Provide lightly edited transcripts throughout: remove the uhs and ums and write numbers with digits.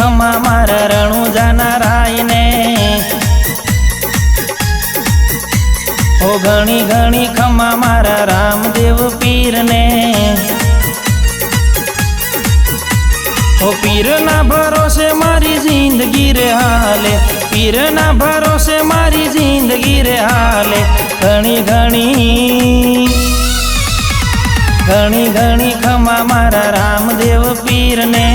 खमा मारा रणुजाना राय ने ओ घणी घणी खमा मारा रामदेव पीर ने ओ पीर ना भरोसे मारी जिंदगी रे हाले पीर ना भरोसे मारी जिंदगी रे हाले घणी घणी घणी घणी खमा मारा रामदेव पीर ने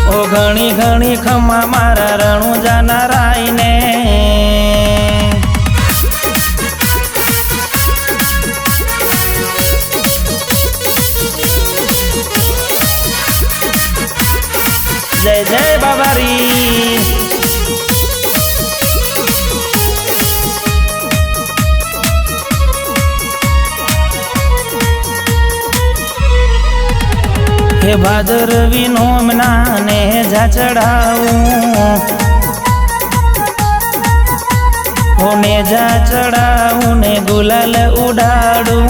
ओ घणी घणी खमा मारा रणुजाना राय ने जय जय बाबारी हे भादरवी नोमना ने जा चढ़ाऊं होने जा चढ़ाऊं ने गुलाल उड़ाड़ूं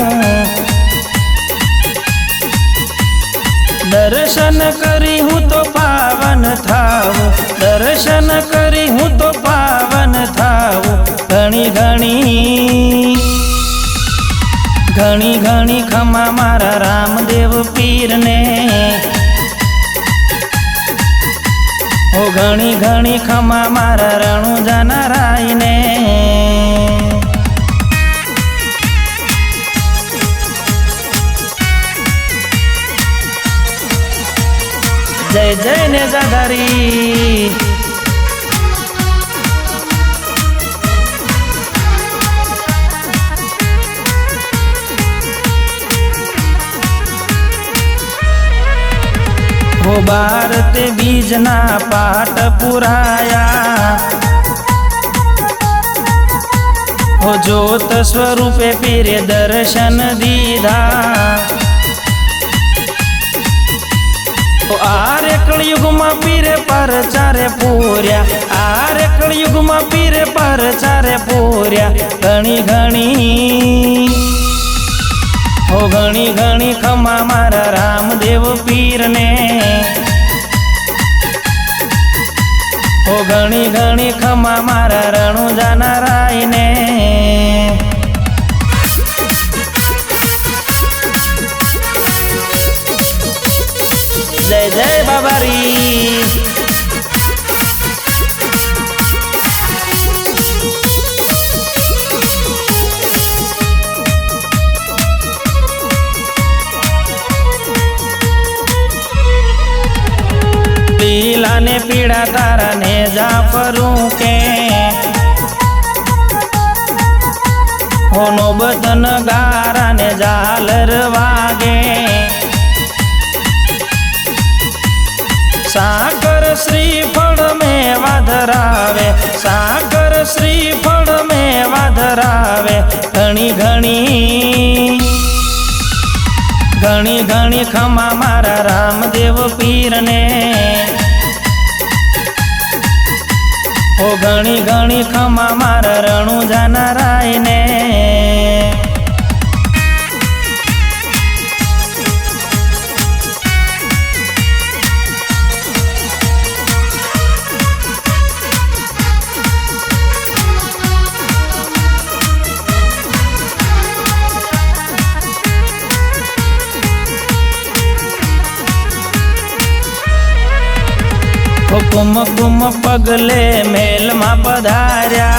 दर्शन करी हूँ तो पावन थाऊं दर्शन करी हूँ तो पावन थाऊं घणी घणी घणी घणी खमा मारा रामदेव पीर ने ओ घणी घणी खमा मारा रणुजाना राय ने जय जय नेजाधारी हो भारत बीजना पाठ पुराया हो ज्योत स्वरूपे पीरे दर्शन दीधा आरे कलयुग में पीरे पर चारे पूर्या आरे कलयुग में पीरे पर चारे पूर्या घणी घणी हो घणी घणी खमा मारा रामदेव पीर ने हो घणी घणी खमा मारा रणुजाना राय ने जय जय बाबारी पीला ने पीड़ा तारा ने जाफरू के हो नौबतन गारा ने झालर वागे सागर श्रीफल में वाधरावे सागर श्रीफल में वाधरावे घणी घणी घणी घणी खमा मारा रामदेव पीर ने ओ घणी घणी खमा मारा रणुजाना राय ने कुम कुम पगले मेल मा पधार्या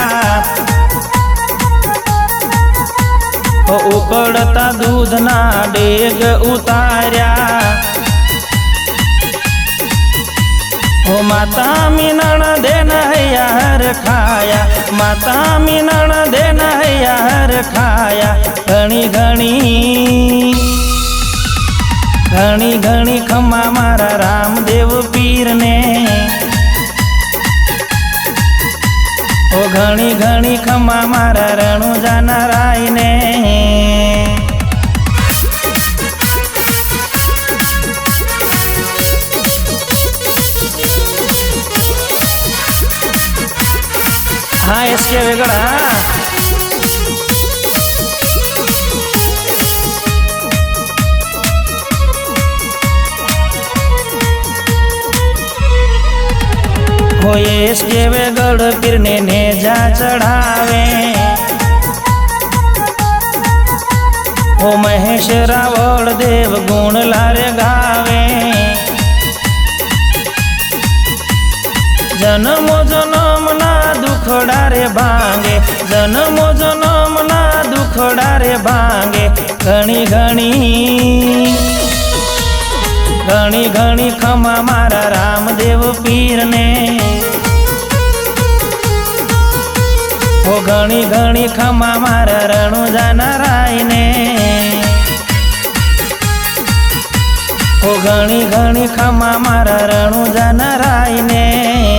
उकड़ता दूध ना डेग उतार्या हो माता मीनण देन हैया हर खाया माता मीनण देन हैया हर खाया घणी घणी घणी घणी खमा मारा रामदेव पीर ने ओ घणी घणी खमा मारा रणुजाना राय ने हाँ इसके वेगड़ा हो एस केवे गढ़ पीर ने नेजा चढ़ावे हो महेश रावल देव गुण लारे गावे जन्मो जन्म ना दुखड़ा रे भांगे जन्मो जन्म ना दुखड़ा रे भांगे घणी घणी घणी घणी खमा मारा रामदेव पीर ने हो घणी घणी खमा मारा रણુજા નારાય ने हो घणी घणी खमा मारा रણુજા નારાય ने।